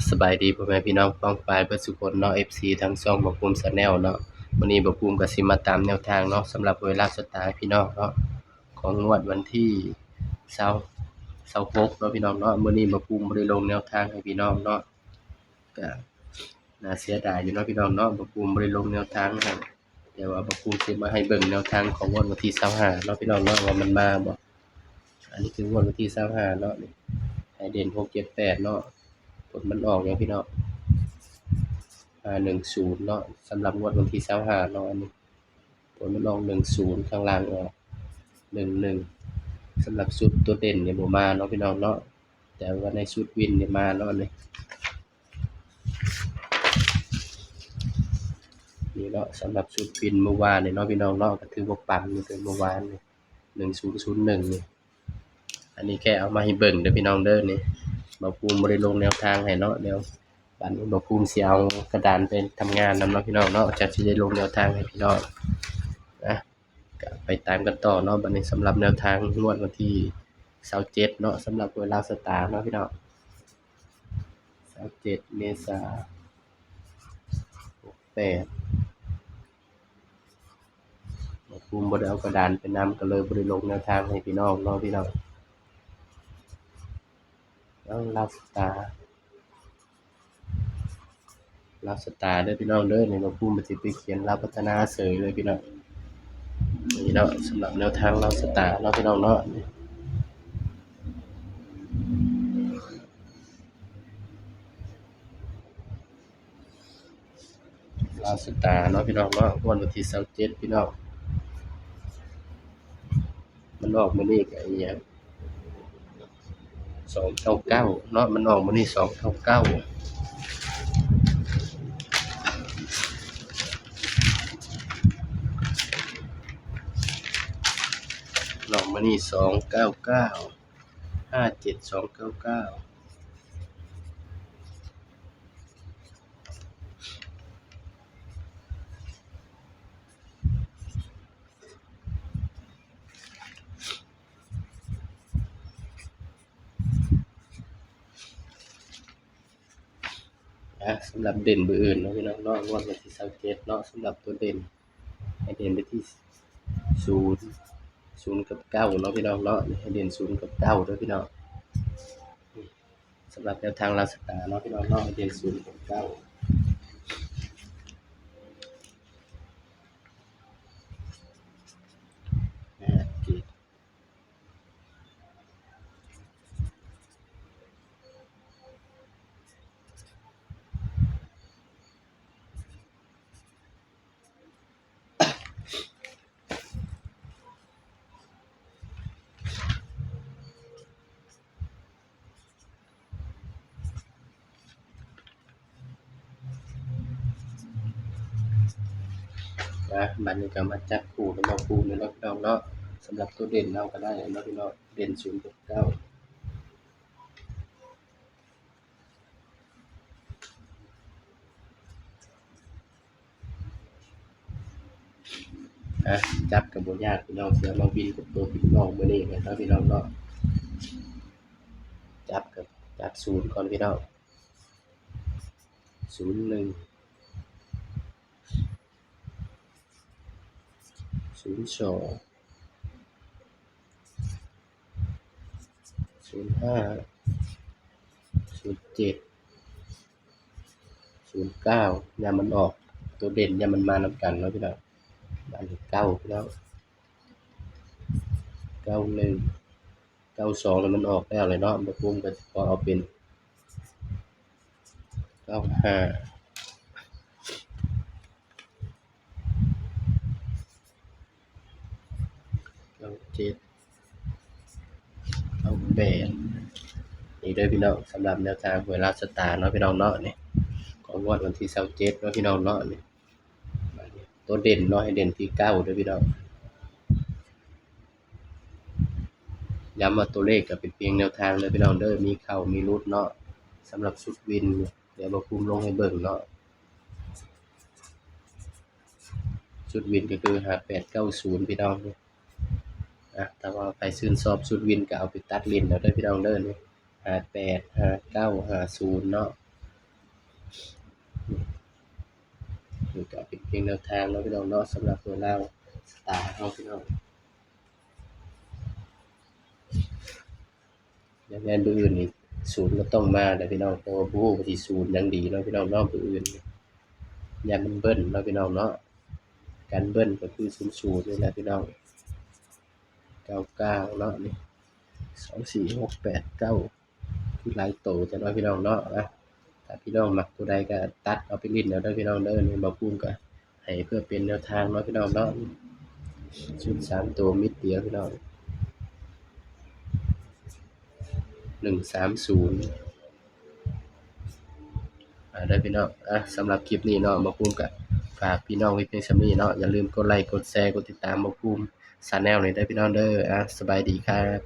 สบายดีพ่อแม่พี่น้องป้องปายเบิดสุคนเนาะ FC ทั้งช่องบ่ภูมิชาแนลเนาะวันนี้บ่ภูมิก็สิมาตามแนวทางเนาะสำหรับเวลาสตาร์พี่น้องเนาะของงวดวันที่26เนาะพี่น้องเนาะมื้อนี้บ่ภูมิบ่ได้ลงแนวทางให้พี่น้องเนาะก็น่าเสียดายอยู่เนาะพี่น้องเนาะบ่ภูมิบ่ได้ลงแนวทางให้แต่ว่าบ่ภูมิสิมาให้เบิ่งแนวทางของงวดวันที่25เนาะพี่น้องเนาะว่ามันมาบ่อันนี้คืองวดวันที่25เนาะนี่ให้เด่น6 7 8เนาะผลมันออกยังพี่น้อง 10เนาะสำหรับงวดวันที่25เนาะอันนี้ผลมันออก10ข้างล่างออก11สำหรับชุดตัวเด่นเนี่ยบ่มาเนาะพี่น้องเนาะแต่ว่าในชุดวินเนี่ยมาเนาะนี่เนาะสำหรับชุดวินเมื่อวานเนี่ยเนาะพี่น้องเนาะก็ถือว่าปังอยู่เมื่อวานนี่1001นี่อันนี้แค่เอามาให้เบิ่งเด้อพี่น้องเด้อนี่บ่ภูมิบ่ได้ลงแนวทางให้เนาะเดี๋ยวบัดนี้บ่ภูมิสิเอากระดานไปทำงานนำเนาะพี่น้องเนาะจักสิได้ลงแนวทางให้พี่น้องนะก็ไปตามกันต่อเนาะบัดนี้สำหรับแนวทางงวดวันที่27เนาะสำหรับเวลาสตาร์เนาะพี่น้อง27เมษายน68บ่ภูมิบ่ได้เอากระดานไปนำก็เลยบ่ได้ลงแนวทางให้พี่น้องเนาะพี่น้องแล้วลาวสตาร์เด้อพี่น้องเด้อนี่บ่ภูมิก็สิไปเขียนลาวพัฒนาเสยเลยพี่น้องนี่เนาะสำหรับแนวทางลาวสตาร์เนาะพี่น้องเนาะลาวสตาร์เนาะพี่น้องเนาะงวดวันที่27พี่น้องมันออกมื้อนี้ก็อีหยัง299เนาะมันออกมื้อนี้299ออกมื้อนี้299 57299สำหรับเด่นเบอร์อื่นเนาะพี่น้องเนาะงวดวันที่27เนาะสำหรับตัวเด่นให้เด่นไปที่0กับ9เนาะพี่น้องเนาะให้เด่น0กับ9เด้อพี่น้องสำหรับแนวทางลาวสตาร์เนาะพี่น้องเนาะให้เด่น0กับ9บัดนี้ก็มาจับคู่กับบ่คู่เนาะพี่น้องเนาะสำหรับตัวเด่นเอาก็ได้เนาะพี่น้องเด่น0กับ9จับก็บ่ยากพี่น้องเสียมาวินกับตัวพี่น้องมื้อนี้เนาะพี่น้องเนาะจับ0ก่อนพี่น้อง01 02 05 07 09ยามมันออกตัวเด่นยามมันมานำกันเนาะพี่น้องบัดนี้9พี่น้อง91 92แล้วมันออกแล้วเลยเนาะบ่ภูมิก็สิขอเอาเป็น95 97 98นี่เด้อพี่น้องสำหรับแนวทางเวลาสตาร์เนาะพี่น้องเนาะนี่ของงวดวันที่27เนาะพี่น้องเนาะนี่บัดนี้ตัวเด่นเนาะให้เด่นที่9เด้อพี่น้องย้ำว่าตัวเลขก็เป็นเพียงแนวทางเด้อพี่น้องเด้อมีเข้ามีหลุดเนาะสำหรับชุดวินเดี๋ยวบ่ภูมิลงให้เบิ่งเนาะชุดวินก็คือ5890พี่น้องถ้าว่าใครชื่นชอบชุดวินก็เอาไปตัดเล่นเอาเด้อพี่น้องเด้อนี่58 59 50เนาะ นี่ก็เป็นเพียงแนวทางเนาะพี่น้องเนาะสำหรับตัวเราสตาร์เฮาพี่น้องอย่างแม่นมื้ออื่นนี่ศูนย์ก็ต้องมาแหละพี่น้องเพราะว่าบ่ฮู้ว่าสิศูนย์หยังดีเนาะพี่น้องเนาะมื้ออื่นนี่ย้านมันเบิ้ลเนาะพี่น้องเนาะการเบิ้ลก็คือ00นี่แหละพี่น้อง99เนาะนี่24689คือหลายโตแต่เนาะพี่น้องเนาะถ้าพี่น้องมักตัวใดก็ตัดเอาไปเล่นเอาเด้อพี่น้องเด้อนี่บ่ภูมิก็ให้เพื่อเป็นแนวทางเนาะพี่น้องเนาะชุด3ตัวมิดเดียวพี่น้อง130เด้อพี่น้องสำหรับคลิปนี้เนาะบ่ภูมิก็ฝากพี่น้องไว้เพียงส่ำนี้เนาะอย่าลืมกดไลค์กดแชร์กดติดตามบ่ภูมิ Channel นี่เด้อพี่น้องเด้อสบายดีครับ